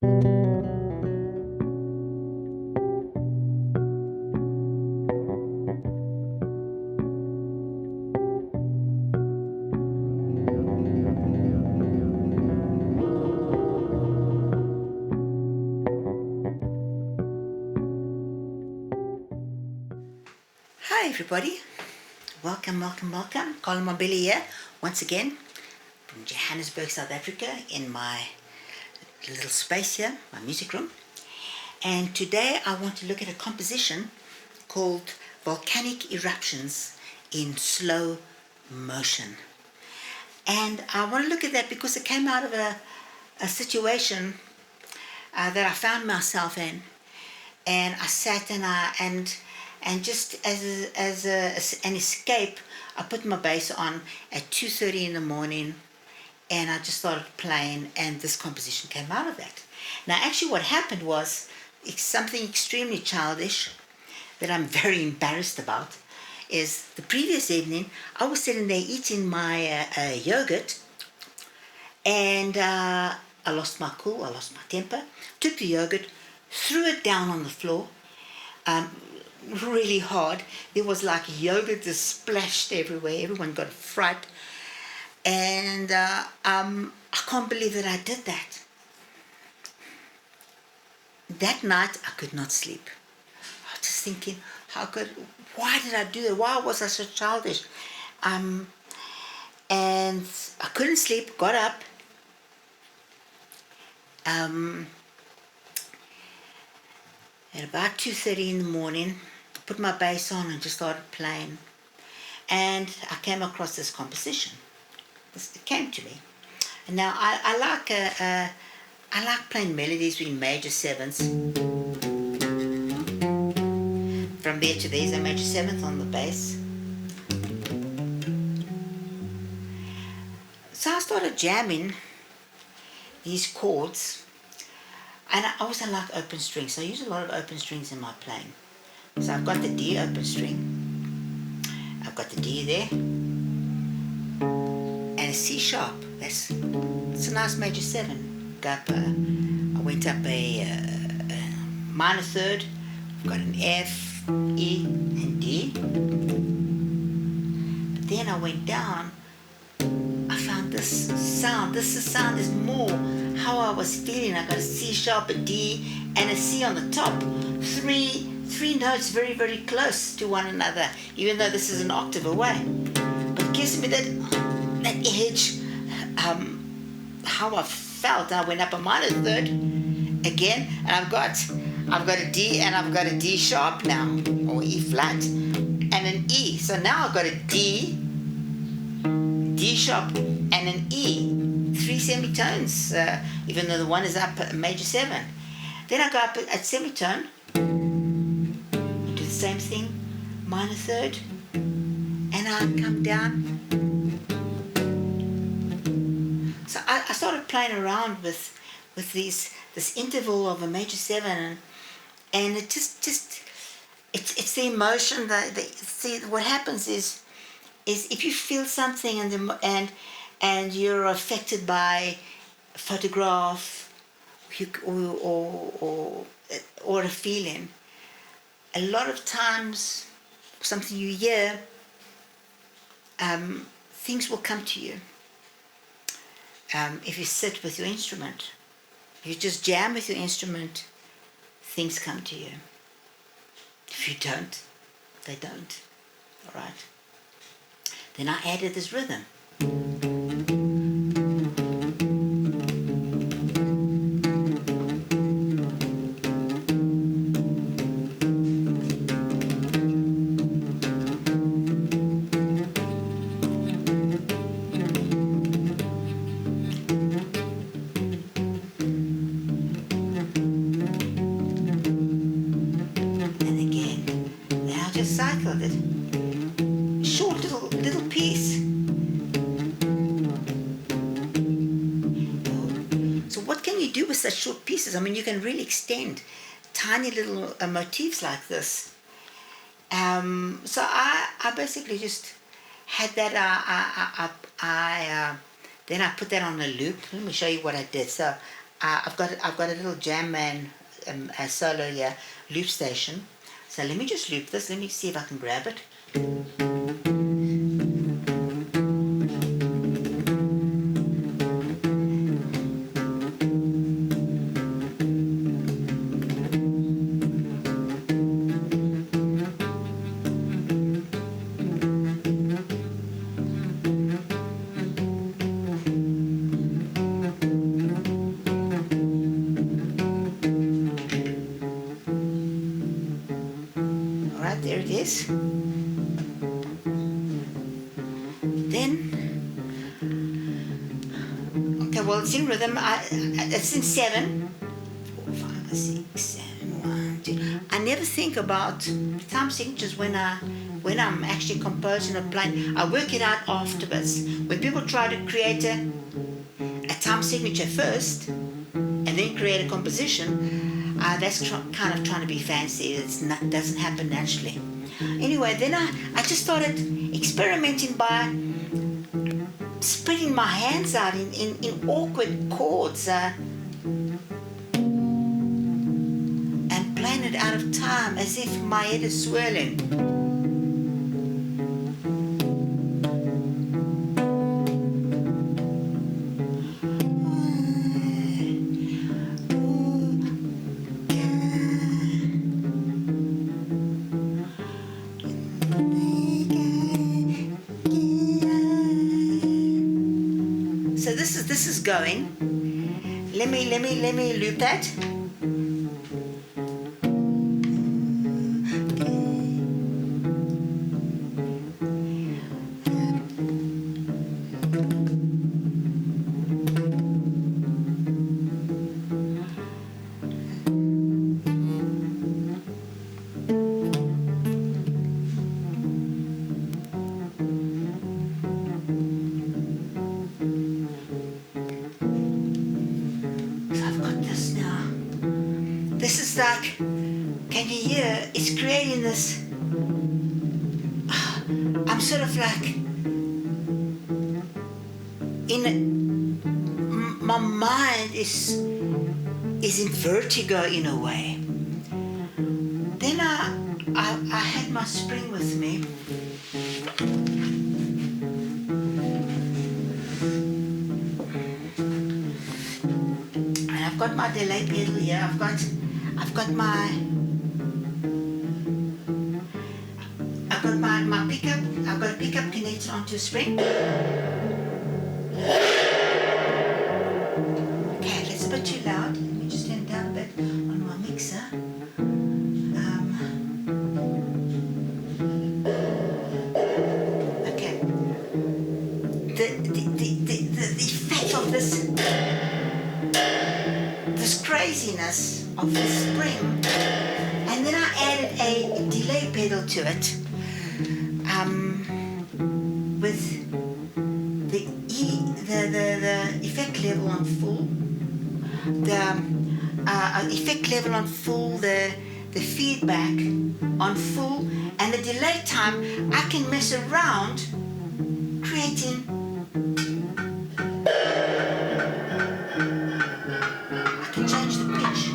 Hi everybody, welcome. Carlo Mombelli here, once again from Johannesburg, South Africa, in my little space here, my music room. And today I want to look at a composition called Volcanic Eruptions in Slow Motion. And I want to look at that because it came out of a situation that I found myself in, and I sat and just as an escape, I put my bass on at 2:30 in the morning, and I just started playing, and this composition came out of that. Now, actually, what happened was it's something extremely childish that I'm very embarrassed about. Is the previous evening I was sitting there eating my yogurt, and I lost my cool, I lost my temper, took the yogurt, threw it down on the floor. Really hard. There was like yogurt just splashed everywhere. Everyone got a fright, and I can't believe that I did that. That night I could not sleep. I was just thinking, why did I do that? Why was I so childish? And I couldn't sleep. Got up. At about 2:30 in the morning, put my bass on and just started playing, and I came across this composition. It came to me, and now I like playing melodies in major sevenths. From there to there is a major seventh on the bass. So I started jamming these chords, and I also like open strings. So I use a lot of open strings in my playing. So I've got the D open string, I've got the D there, and a C sharp. It's a nice major 7. I went up a minor third. I've got an F, E, and D. But then I went down. I found this sound. This sound is more how I was feeling. I got a C sharp, a D, and a C on the top. Three notes very, very close to one another, even though this is an octave away. But it gives me that edge, how I felt. I went up a minor third again, and I've got a D, and I've got a D sharp now, or E flat, and an E. So now I've got a D sharp, and an E. 3 semitones, even though the one is up a major 7. Then I go up at semitone, do the same thing, minor third, and I come down. So I started playing around with this interval of a major 7, and it just it's the emotion. See, what happens is if you feel something and you're affected by a photograph or a feeling, a lot of times something you hear, things will come to you. If you sit with your instrument, if you just jam with your instrument, things come to you. If you don't, they don't. All right. Then I added this rhythm. And again, then I'll just cycle it. Short little piece. So what can you do with such short pieces? I mean, you can really extend tiny little motifs like this. So I basically just had that. Then I put that on a loop. Let me show you what I did. So I've got a little jam man, a solo here, loop station. So let me just loop this. Let me see if I can grab it. There it is. Then, okay, well, it's in rhythm. It's in 7, 4, 5, 6, 7, 1, 2. I never think about time signatures when I'm actually composing or playing. I work it out afterwards. When people try to create a time signature first and then create a composition, that's kind of trying to be fancy. It doesn't happen naturally. Anyway, then I just started experimenting by spreading my hands out in awkward chords and playing it out of time as if my head is swirling. So this is going. Let me loop that. This is like, can you hear? It's creating this. I'm sort of like my mind is in vertigo in a way. Then I had my spring with me. And I've got my delay pedal here. I've got my pickup. I've got a pickup connected onto a spring. Okay, that's a bit too loud. Let me just turn it down a bit on my mixer. Okay. The effect of this craziness of the spring, and then I added a delay pedal to it with the effect level on full, the effect level on full, the feedback on full, and the delay time. I can mess around creating. I can change the pitch.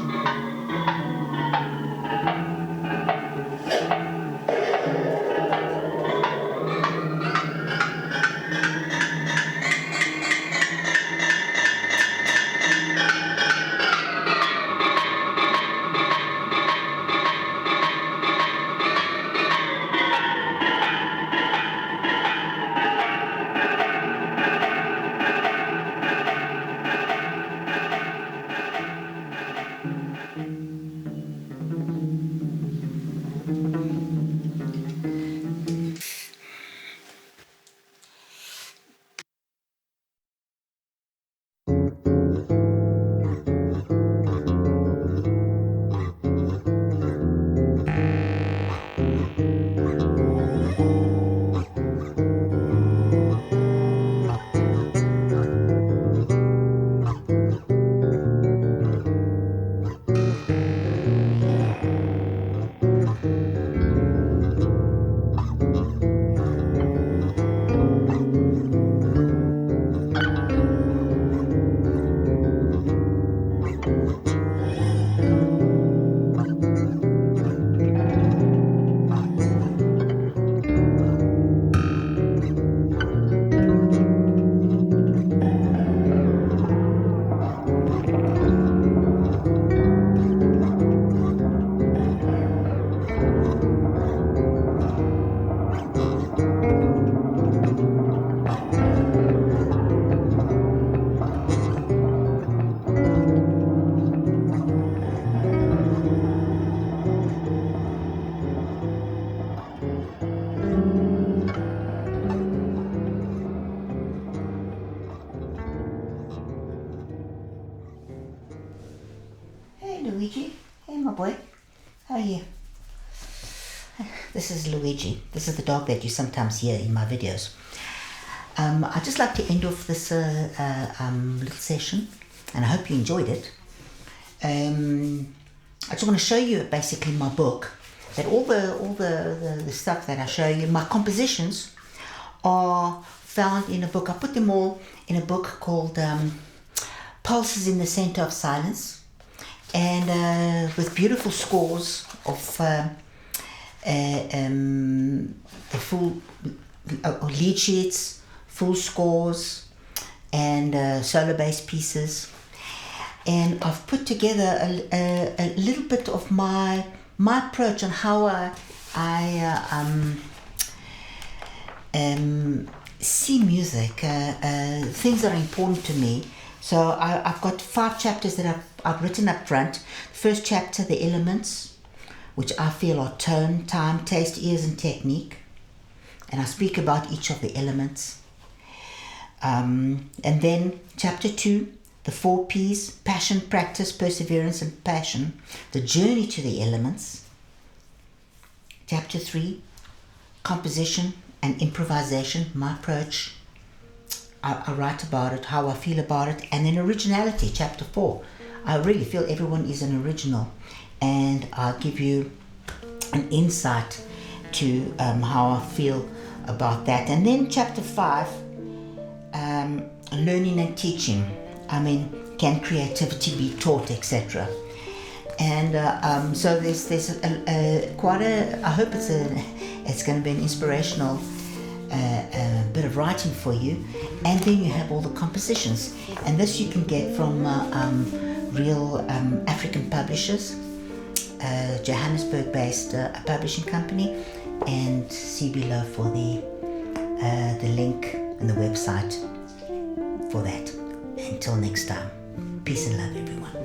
Luigi. Hey, my boy. How are you? This is Luigi. This is the dog that you sometimes hear in my videos. I'd just like to end off this little session, and I hope you enjoyed it. I just want to show you basically my book, that all the stuff that I show you, my compositions are found in a book. I put them all in a book called Pulses in the Center of Silence, and with beautiful scores of the full lead sheets, full scores, and solo bass pieces. And I've put together a little bit of my approach on how I see music, things that are important to me. So I've got 5 chapters that I've written up front. First chapter, the elements, which I feel are tone, time, taste, ears, and technique. And I speak about each of the elements. And then chapter 2, the 4 P's: passion, practice, perseverance, and passion. The journey to the elements. Chapter 3, composition and improvisation, my approach. I write about it, how I feel about it. And then originality, chapter 4. I really feel everyone is an original. And I'll give you an insight to how I feel about that. And then chapter 5, learning and teaching. I mean, can creativity be taught, etc. And so there's quite a. I hope it's going to be an inspirational bit of writing for you. And then you have all the compositions, and this you can get from real African publishers, Johannesburg-based publishing company, and see below for the link and the website for that. Until next time, peace and love, everyone.